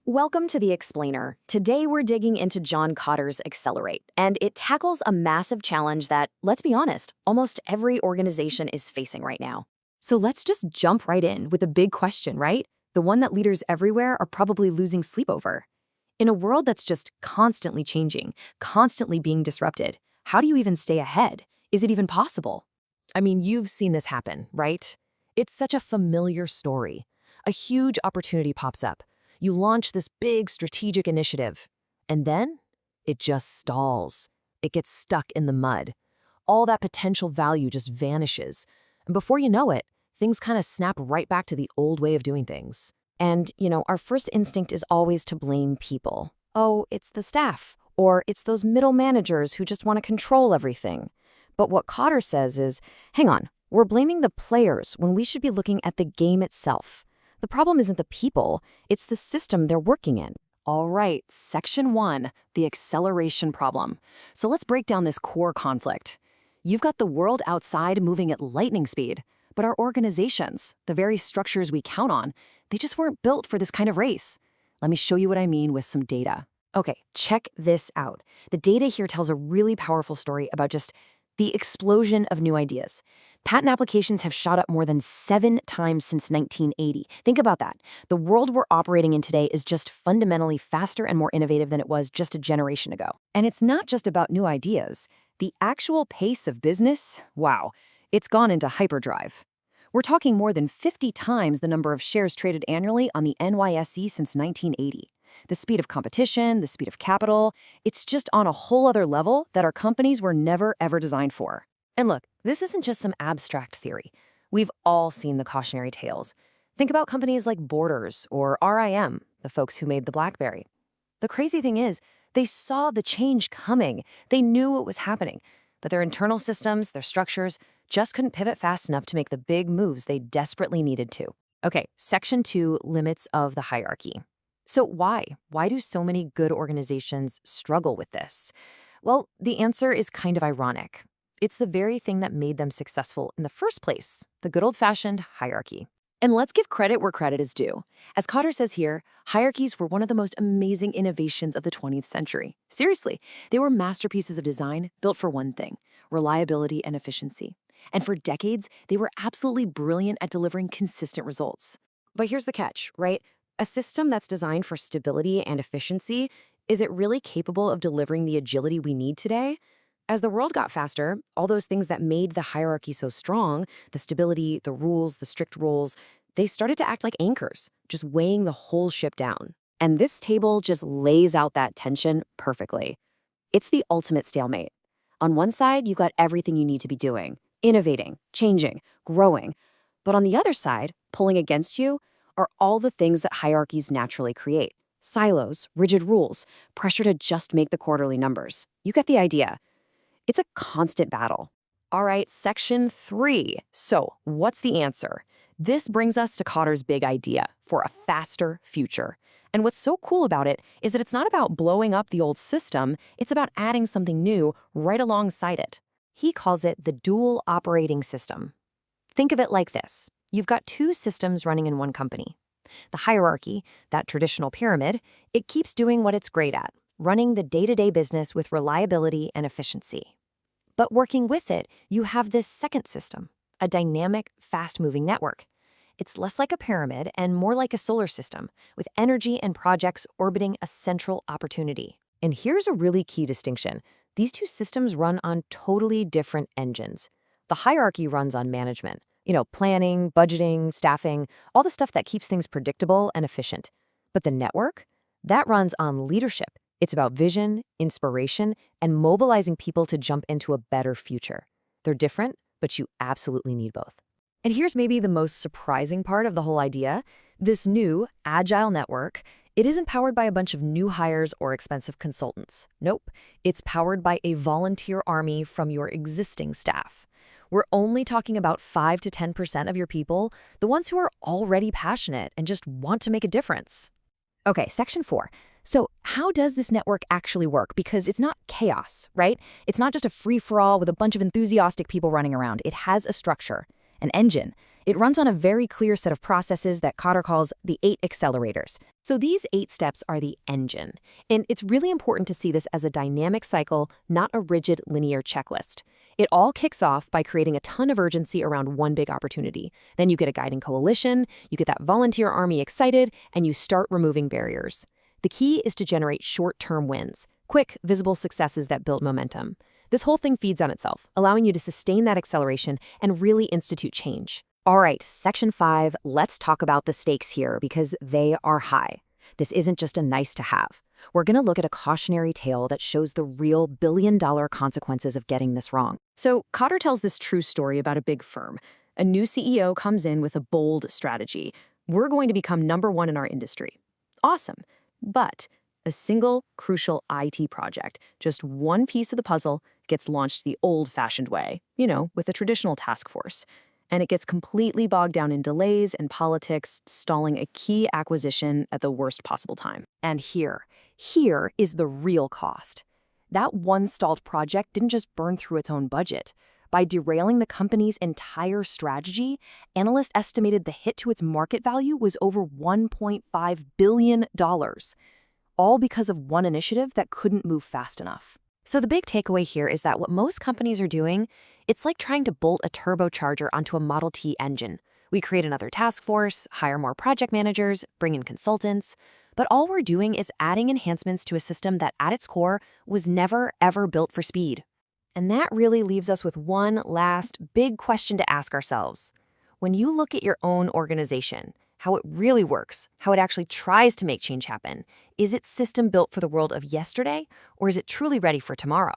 Welcome to The Explainer. Today we're digging into John Kotter's Accelerate, and it tackles a massive challenge that, let's be honest, almost every organization is facing right now. So let's just jump right in with a big question, right? The one that leaders everywhere are probably losing sleep over. In a world that's just constantly changing, constantly being disrupted, how do you even stay ahead? Is it even possible? I mean, you've seen this happen, right? It's such a familiar story. A huge opportunity pops up. You launch this big strategic initiative, and then it just stalls. It gets stuck in the mud. All that potential value just vanishes. And before you know it, things kind of snap right back to the old way of doing things. And, our first instinct is always to blame people. Oh, it's the staff, or it's those middle managers who just want to control everything. But what Kotter says is, hang on, we're blaming the players when we should be looking at the game itself. The problem isn't the people, it's the system they're working in. All right, Section 1, the acceleration problem. So let's break down this core conflict. You've got the world outside moving at lightning speed, but our organizations, the very structures we count on, they just weren't built for this kind of race. Let me show you what I mean with some data. Okay, check this out. The data here tells a really powerful story about just the explosion of new ideas. Patent applications have shot up more than 7 times since 1980. Think about that. The world we're operating in today is just fundamentally faster and more innovative than it was just a generation ago. And it's not just about new ideas. The actual pace of business, wow, it's gone into hyperdrive. We're talking more than 50 times the number of shares traded annually on the NYSE since 1980. The speed of competition, the speed of capital, it's just on a whole other level that our companies were never, ever designed for. And look, this isn't just some abstract theory. We've all seen the cautionary tales. Think about companies like Borders or RIM, the folks who made the BlackBerry. The crazy thing is, they saw the change coming. They knew it was happening. But their internal systems, their structures, just couldn't pivot fast enough to make the big moves they desperately needed to. Okay, Section 2, limits of the hierarchy. So why? Why do so many good organizations struggle with this? Well, the answer is kind of ironic. It's the very thing that made them successful in the first place, the good old-fashioned hierarchy. And let's give credit where credit is due. As Kotter says here, hierarchies were one of the most amazing innovations of the 20th century. Seriously, they were masterpieces of design built for one thing: reliability and efficiency. And for decades, they were absolutely brilliant at delivering consistent results. But here's the catch, right? A system that's designed for stability and efficiency, is it really capable of delivering the agility we need today? As the world got faster, all those things that made the hierarchy so strong, the stability, the rules, the strict rules, they started to act like anchors, just weighing the whole ship down. And this table just lays out that tension perfectly. It's the ultimate stalemate. On one side, you've got everything you need to be doing, innovating, changing, growing. But on the other side, pulling against you, are all the things that hierarchies naturally create. Silos, rigid rules, pressure to just make the quarterly numbers. You get the idea. It's a constant battle. All right, Section 3. So, what's the answer? This brings us to Kotter's big idea for a faster future. And what's so cool about it is that it's not about blowing up the old system, it's about adding something new right alongside it. He calls it the dual operating system. Think of it like this. You've got 2 systems running in one company. The hierarchy, that traditional pyramid, it keeps doing what it's great at, running the day-to-day business with reliability and efficiency. But working with it, you have this second system, a dynamic, fast-moving network. It's less like a pyramid and more like a solar system, with energy and projects orbiting a central opportunity. And here's a really key distinction. These 2 systems run on totally different engines. The hierarchy runs on management, planning, budgeting, staffing, all the stuff that keeps things predictable and efficient. But the network, that runs on leadership. It's about vision, inspiration, and mobilizing people to jump into a better future. They're different, but you absolutely need both. And here's maybe the most surprising part of the whole idea. This new, agile network, it isn't powered by a bunch of new hires or expensive consultants. Nope, it's powered by a volunteer army from your existing staff. We're only talking about 5 to 10% of your people, the ones who are already passionate and just want to make a difference. Okay, Section 4. So how does this network actually work? Because it's not chaos, right? It's not just a free-for-all with a bunch of enthusiastic people running around. It has a structure, an engine. It runs on a very clear set of processes that Cotter calls the 8 accelerators. So these 8 steps are the engine. And it's really important to see this as a dynamic cycle, not a rigid linear checklist. It all kicks off by creating a ton of urgency around one big opportunity. Then you get a guiding coalition, you get that volunteer army excited, and you start removing barriers. The key is to generate short-term wins, quick, visible successes that build momentum. This whole thing feeds on itself, allowing you to sustain that acceleration and really institute change. All right, Section 5, let's talk about the stakes here because they are high. This isn't just a nice to have. We're going to look at a cautionary tale that shows the real billion-dollar consequences of getting this wrong. So Cotter tells this true story about a big firm. A new CEO comes in with a bold strategy. We're going to become #1 in our industry. Awesome. But a single crucial IT project, just one piece of the puzzle, gets launched the old-fashioned way, with a traditional task force. And it gets completely bogged down in delays and politics, stalling a key acquisition at the worst possible time. And here is the real cost. That one stalled project didn't just burn through its own budget. By derailing the company's entire strategy, analysts estimated the hit to its market value was over $1.5 billion, all because of one initiative that couldn't move fast enough. So the big takeaway here is that what most companies are doing, it's like trying to bolt a turbocharger onto a Model T engine. We create another task force, hire more project managers, bring in consultants, but all we're doing is adding enhancements to a system that at its core was never, ever built for speed. And that really leaves us with one last big question to ask ourselves. When you look at your own organization, how it really works, how it actually tries to make change happen, is its system built for the world of yesterday, or is it truly ready for tomorrow?